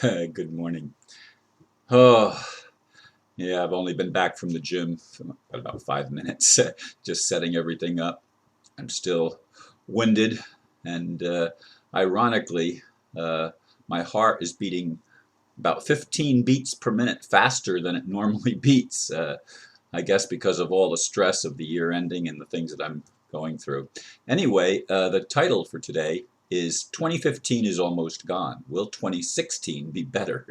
Good morning. Oh, yeah, I've only been back from the gym for about 5 minutes, just setting everything up. I'm still winded, and ironically, uh, my heart is beating about 15 beats per minute faster than it normally beats. I guess because of all the stress of the year ending and the things that I'm going through. Anyway, the title for today is 2015 is almost gone. Will 2016 be better?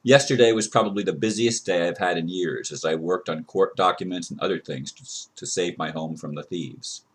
Yesterday was probably the busiest day I've had in years as I worked on court documents and other things to save my home from the thieves.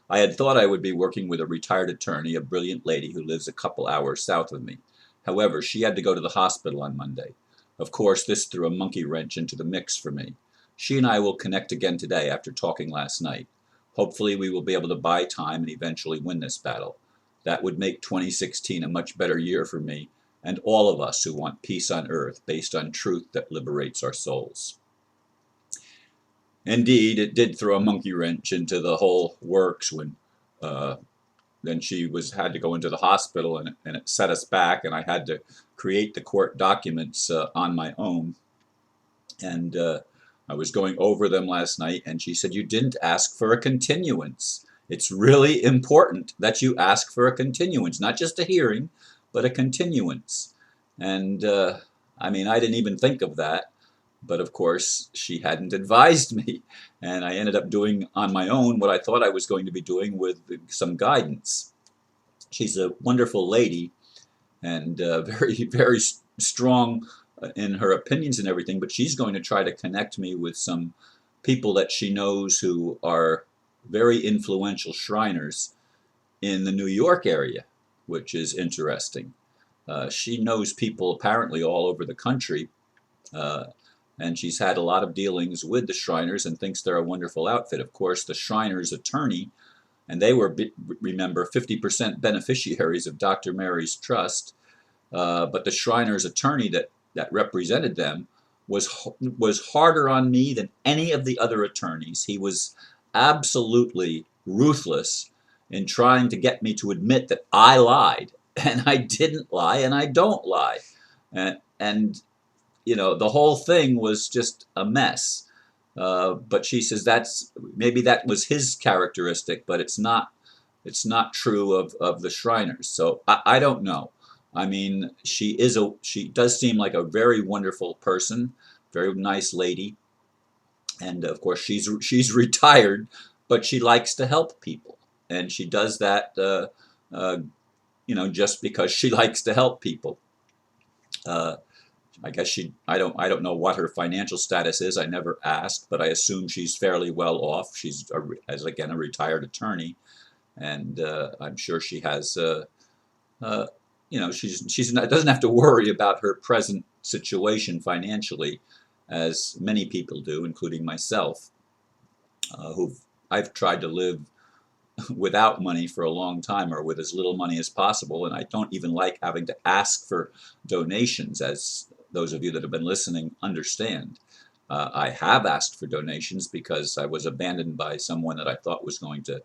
I had thought I would be working with a retired attorney, a brilliant lady who lives a couple hours south of me. However, she had to go to the hospital on Monday. Of course, this threw a monkey wrench into the mix for me. She and I will connect again today after talking last night. Hopefully, we will be able to buy time and eventually win this battle. That would make 2016 a much better year for me and all of us who want peace on earth based on truth that liberates our souls. Indeed, it did throw a monkey wrench into the whole works when uh, then she was had to go into the hospital, and it set us back, and I had to create the court documents on my own. And I was going over them last night, and she said, "You didn't ask for a continuance. It's really important that you ask for a continuance, not just a hearing, but a continuance." And I mean, I didn't even think of that. But of course, she hadn't advised me, and I ended up doing on my own what I thought I was going to be doing with some guidance. She's a wonderful lady and very strong in her opinions and everything, but she's going to try to connect me with some people that she knows who are very influential Shriners in the New York area, which is interesting. She knows people apparently all over the country. Uh, and she's had a lot of dealings with the Shriners and thinks they're a wonderful outfit. Of course, the Shriners' attorney, and they were, remember, 50% beneficiaries of Dr. Mary's trust, but the Shriners' attorney that represented them was harder on me than any of the other attorneys. He was absolutely ruthless in trying to get me to admit that I lied, and I didn't lie, and I don't lie. And you know, the whole thing was just a mess. But she says that's maybe that was his characteristic, but it's not. It's not true of the Shriners. So I don't know. I mean, she does seem like a very wonderful person, very nice lady, and of course she's retired, but she likes to help people, and she does that. Uh, just because she likes to help people. Uh, I guess I don't know what her financial status is. I never asked, but I assume she's fairly well off. She's as again a retired attorney, and I'm sure she has. Uh, she's not, doesn't have to worry about her present situation financially, as many people do, including myself, who I've tried to live without money for a long time or with as little money as possible, and I don't even like having to ask for donations, as those of you that have been listening understand. I have asked for donations because I was abandoned by someone that I thought was going to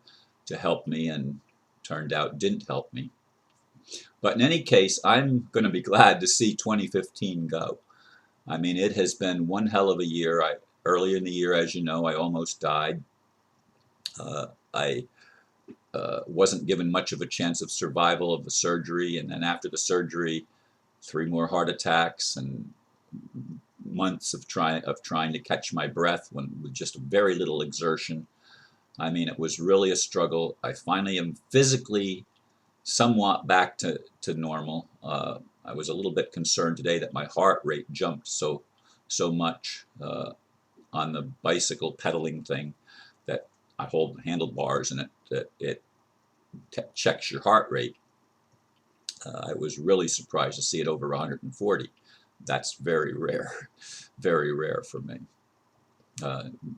help me and turned out didn't help me. But in any case, I'm going to be glad to see 2015 go. I mean, it has been one hell of a year. Earlier in the year, as you know, I almost died. I wasn't given much of a chance of survival of the surgery, and then after the surgery, 3 more heart attacks and months of trying to catch my breath with just very little exertion. I mean, it was really a struggle. I finally am physically somewhat back to normal. I was a little bit concerned today that my heart rate jumped so much on the bicycle pedaling thing that I hold handlebars, and it checks your heart rate. I was really surprised to see it over 140. That's very rare, very rare for me.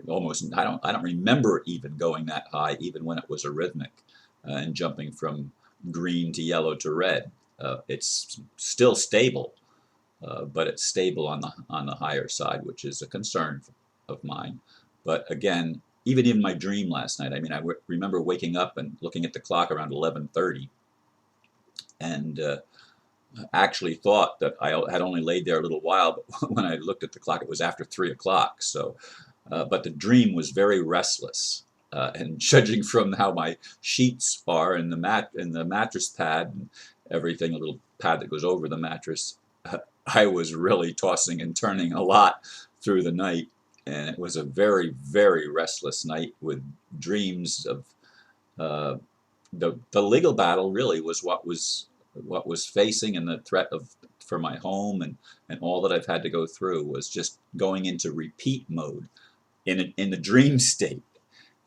Almost, I don't remember even going that high, even when it was arrhythmic and jumping from green to yellow to red. It's still stable, but it's stable on the higher side, which is a concern of mine. But again, even in my dream last night, I mean, remember waking up and looking at the clock around 11:30, and actually thought that I had only laid there a little while, but when I looked at the clock, it was after 3 o'clock. So, but the dream was very restless. And judging from how my sheets are in the mattress pad and everything, a little pad that goes over the mattress, I was really tossing and turning a lot through the night, and it was a very, very restless night with dreams of uh, the legal battle. Really was what was facing, and the threat of for my home and all that I've had to go through was just going into repeat mode in the dream state.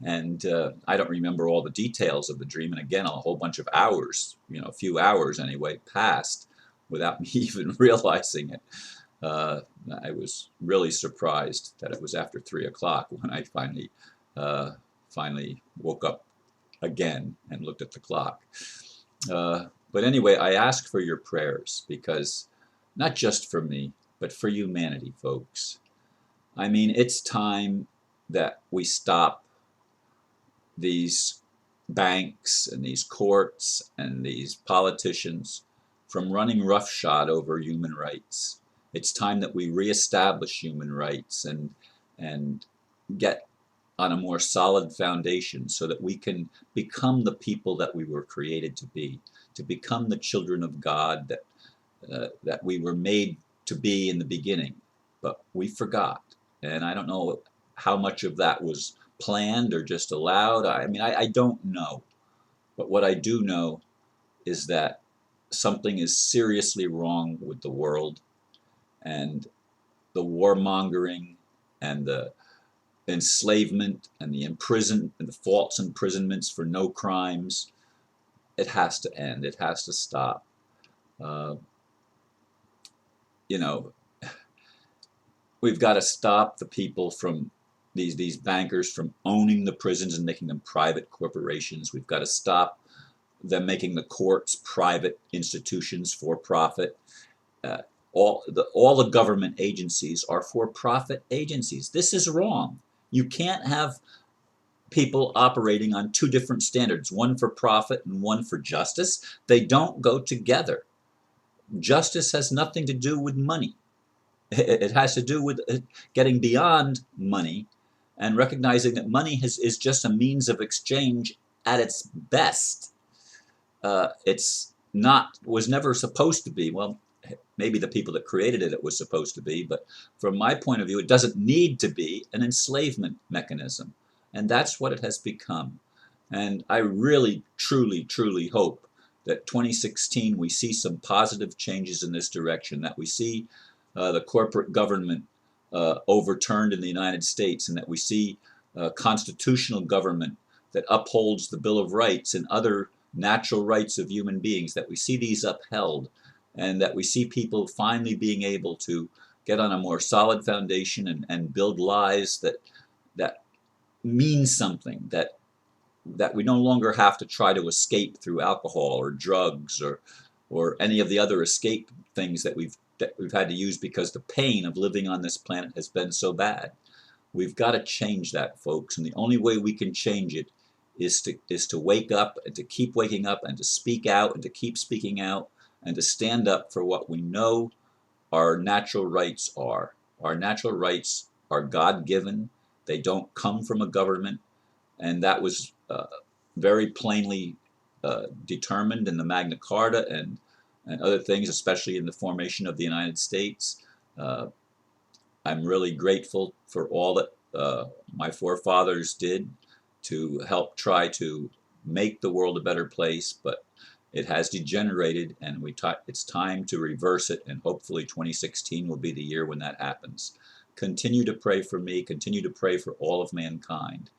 And I don't remember all the details of the dream. And again, a whole bunch of hours, a few hours anyway, passed without me even realizing it. Uh, I was really surprised that it was after 3 o'clock when I uh, finally woke up again and looked at the clock. But anyway, I ask for your prayers because not just for me, but for humanity, folks. I mean, it's time that we stop these banks and these courts and these politicians from running roughshod over human rights. It's time that we reestablish human rights and get on a more solid foundation so that we can become the people that we were created to become the children of God that we were made to be in the beginning. But we forgot. And I don't know how much of that was planned or just allowed. I mean, I don't know. But what I do know is that something is seriously wrong with the world, and the warmongering and the enslavement and the false imprisonments for no crimes. It has to end. It has to stop. Uh, you know, we've got to stop the people from these bankers from owning the prisons and making them private corporations. We've got to stop them making the courts private institutions for profit. Uh, all the government agencies are for profit agencies. This is wrong. You can't have people operating on two different standards, one for profit and one for justice. They don't go together. Justice has nothing to do with money. It has to do with getting beyond money and recognizing that money is just a means of exchange at its best. It's not, was never supposed to be, well, maybe the people that created it was supposed to be, but from my point of view, it doesn't need to be an enslavement mechanism. And that's what it has become. And I really, truly, truly hope that 2016 we see some positive changes in this direction, that we see the corporate government overturned in the United States, and that we see constitutional government that upholds the Bill of Rights and other natural rights of human beings, that we see these upheld, and that we see people finally being able to get on a more solid foundation and build lives that mean something, that we no longer have to try to escape through alcohol or drugs or any of the other escape things that we've had to use because the pain of living on this planet has been so bad. We've got to change that, folks, and the only way we can change it is to wake up and to keep waking up and to speak out and to keep speaking out and to stand up for what we know our natural rights are. Our natural rights are God-given. They don't come from a government, and that was very plainly determined in the Magna Carta and other things, especially in the formation of the United States. I'm really grateful for all that my forefathers did to help try to make the world a better place, but it has degenerated, and it's time to reverse it, and hopefully 2016 will be the year when that happens. Continue to pray for me, continue to pray for all of mankind.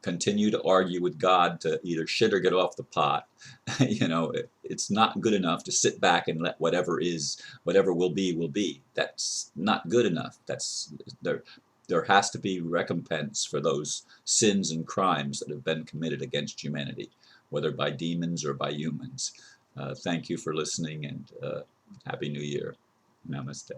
Continue to argue with God to either shit or get off the pot. It's not good enough to sit back and let whatever will be. That's not good enough. There has to be recompense for those sins and crimes that have been committed against humanity, whether by demons or by humans. Thank you for listening, and Happy New Year. Namaste.